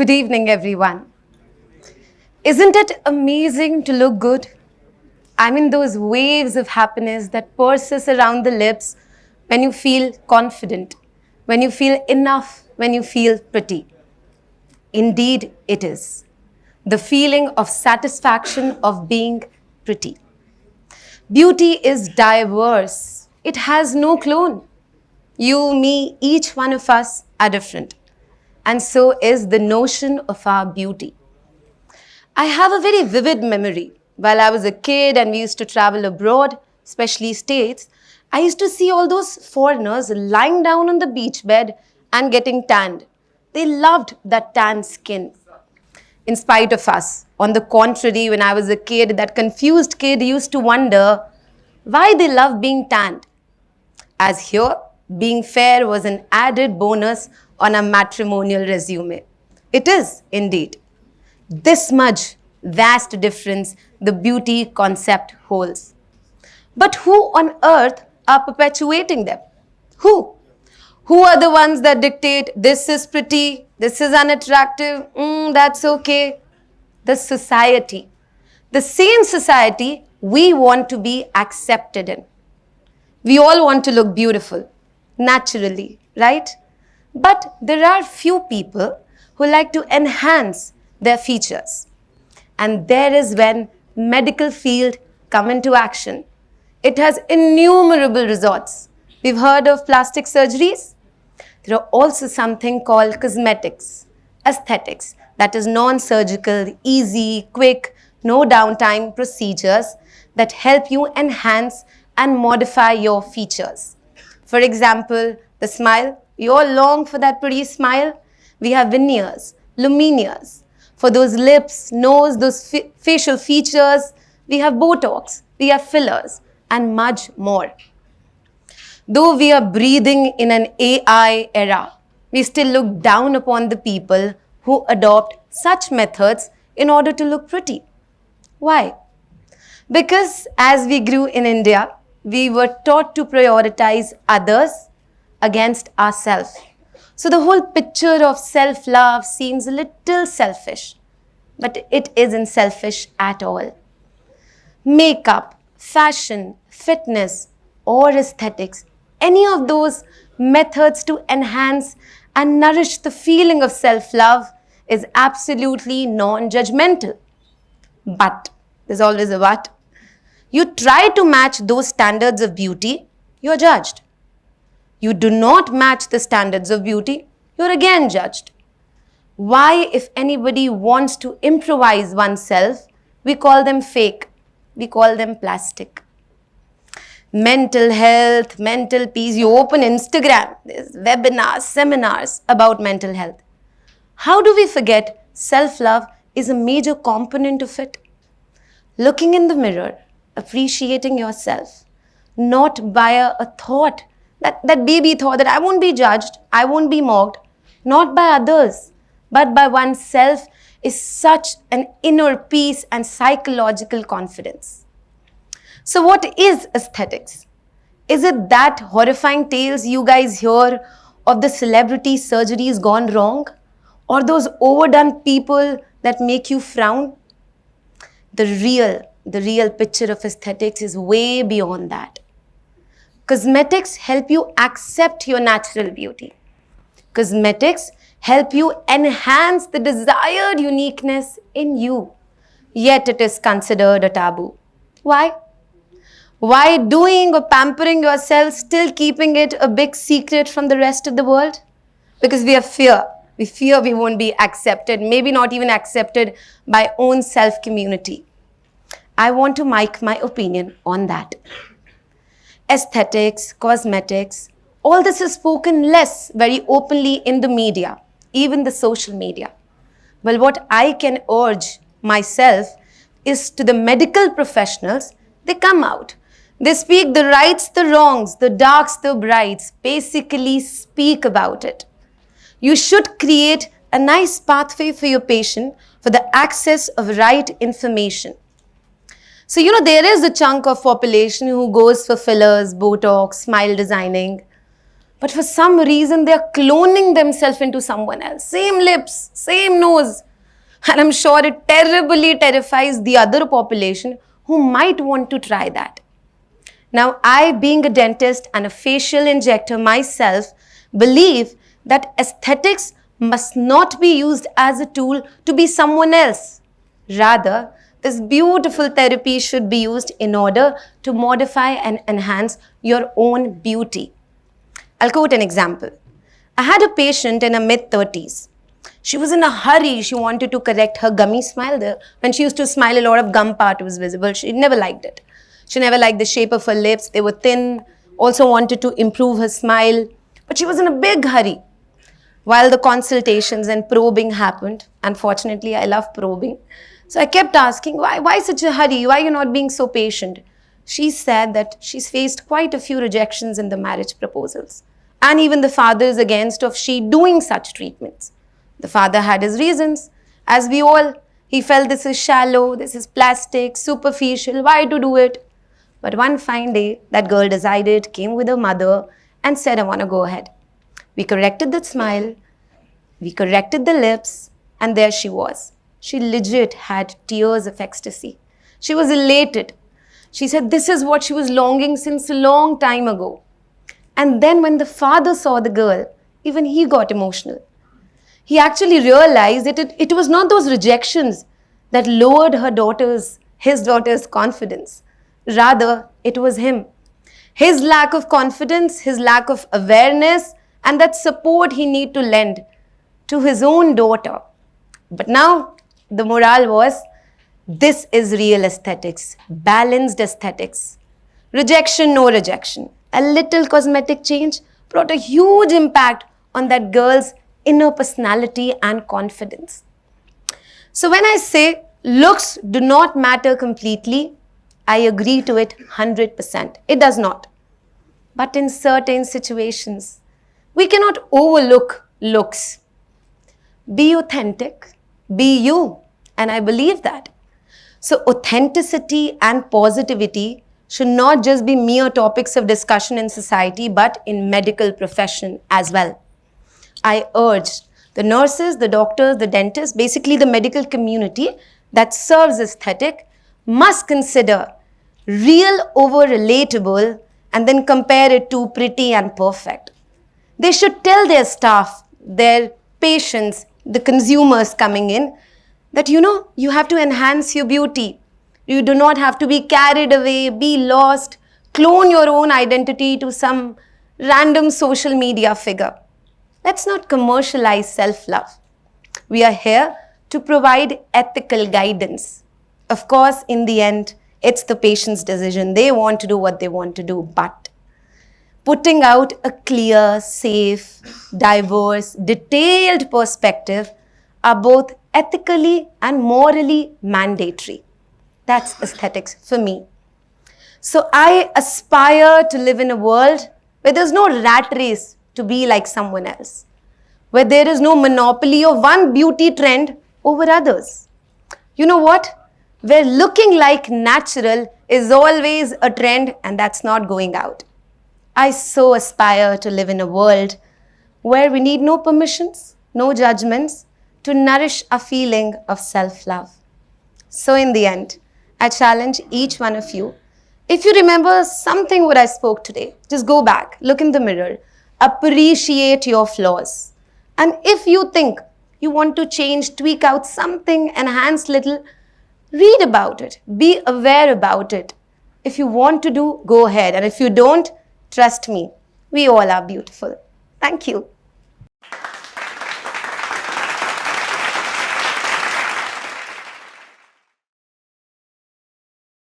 Good evening, everyone. Isn't it amazing to look good? I mean, those waves of happiness that pulses around the lips when you feel confident, when you feel enough, when you feel pretty. Indeed, it is. The feeling of satisfaction of being pretty. Beauty is diverse, it has no clone. You, me, each one of us are different. And so is the notion of our beauty. I have a very vivid memory. While I was a kid and we used to travel abroad, especially States, I used to see all those foreigners lying down on the beach bed and getting tanned. They loved that tan skin. In spite of us. On the contrary, when I was a kid, that confused kid used to wonder why they love being tanned. As here, being fair was an added bonus on a matrimonial resume. It is, indeed. This much vast difference the beauty concept holds. But who on earth are perpetuating them? Who? Who are the ones that dictate this is pretty, this is unattractive, that's okay? The society. The same society we want to be accepted in. We all want to look beautiful, naturally, right? But there are few people who like to enhance their features. And there is when medical field come into action. It has innumerable resorts. We've heard of plastic surgeries. There are also something called cosmetics, aesthetics, that is non-surgical, easy, quick, no downtime procedures that help you enhance and modify your features. For example, the smile. You all long for that pretty smile. We have veneers, lumineers. For those lips, nose, those facial features, we have Botox, we have fillers, and much more. Though we are breathing in an AI era, we still look down upon the people who adopt such methods in order to look pretty. Why? Because as we grew in India, we were taught to prioritize others against ourselves. So the whole picture of self-love seems a little selfish, but it isn't selfish at all. Makeup, fashion, fitness, or aesthetics, any of those methods to enhance and nourish the feeling of self-love is absolutely non-judgmental. But, there's always a but. You try to match those standards of beauty, you're judged. You do not match the standards of beauty, you're again judged. Why, if anybody wants to improvise oneself, we call them fake, we call them plastic. Mental health, mental peace, you open Instagram, there's webinars, seminars about mental health. How do we forget self-love is a major component of it? Looking in the mirror, appreciating yourself, not via a thought, that baby thought that I won't be judged, I won't be mocked, not by others, but by oneself is such an inner peace and psychological confidence. So what is aesthetics? Is it that horrifying tales you guys hear of the celebrity surgeries gone wrong? Or those overdone people that make you frown? The real picture of aesthetics is way beyond that. Cosmetics help you accept your natural beauty. Cosmetics help you enhance the desired uniqueness in you. Yet it is considered a taboo. Why? Why doing or pampering yourself, still keeping it a big secret from the rest of the world? Because we have fear. We fear we won't be accepted, maybe not even accepted by own self-community. I want to make my opinion on that. Aesthetics, cosmetics, all this is spoken less very openly in the media, even the social media. Well, what I can urge myself is to the medical professionals, they come out. They speak the rights, the wrongs, the darks, the brights, basically speak about it. You should create a nice pathway for your patient for the access of right information. So, there is a chunk of population who goes for fillers, Botox, smile designing. But for some reason, they are cloning themselves into someone else. Same lips, same nose. And I'm sure it terribly terrifies the other population who might want to try that. Now, I, being a dentist and a facial injector myself, believe that aesthetics must not be used as a tool to be someone else. Rather, this beautiful therapy should be used in order to modify and enhance your own beauty. I'll quote an example. I had a patient in her mid-30s. She was in a hurry. She wanted to correct her gummy smile. When she used to smile, a lot of gum part was visible. She never liked it. She never liked the shape of her lips. They were thin. Also wanted to improve her smile. But she was in a big hurry. While the consultations and probing happened, unfortunately, I love probing. So I kept asking, why such a hurry? Why are you not being so patient? She said that she's faced quite a few rejections in the marriage proposals. And even the father is against of she doing such treatments. The father had his reasons. As we all, he felt this is shallow, this is plastic, superficial, why to do it? But one fine day, that girl decided, came with her mother and said, I want to go ahead. We corrected the smile, we corrected the lips, and there she was. She legit had tears of ecstasy. She was elated. She said this is what she was longing since a long time ago. And then when the father saw the girl, even he got emotional. He actually realized that it was not those rejections that lowered his daughter's confidence. Rather, it was him. His lack of confidence, his lack of awareness, and that support he need to lend to his own daughter. But now, the morale was, this is real aesthetics, balanced aesthetics. Rejection, no rejection. A little cosmetic change brought a huge impact on that girl's inner personality and confidence. So when I say looks do not matter completely, I agree to it 100%. It does not. But in certain situations, we cannot overlook looks. Be authentic, be you, and I believe that. So authenticity and positivity should not just be mere topics of discussion in society, but in medical profession as well. I urge the nurses, the doctors, the dentists, basically the medical community that serves aesthetic must consider real over relatable and then compare it to pretty and perfect. They should tell their staff, their patients, the consumers coming in that you have to enhance your beauty. You do not have to be carried away, be lost, clone your own identity to some random social media figure. Let's not commercialize self-love. We are here to provide ethical guidance. Of course, in the end, it's the patient's decision. They want to do what they want to do, but putting out a clear, safe, diverse, detailed perspective are both ethically and morally mandatory. That's aesthetics for me. So I aspire to live in a world where there's no rat race to be like someone else, where there is no monopoly of one beauty trend over others. You know what? Where looking like natural is always a trend and that's not going out. I so aspire to live in a world where we need no permissions, no judgments to nourish a feeling of self-love. So in the end, I challenge each one of you, if you remember something what I spoke today, just go back, look in the mirror, appreciate your flaws. And if you think you want to change, tweak out something, enhance little, read about it, be aware about it. If you want to do, go ahead. And if you don't, trust me, we all are beautiful. Thank you.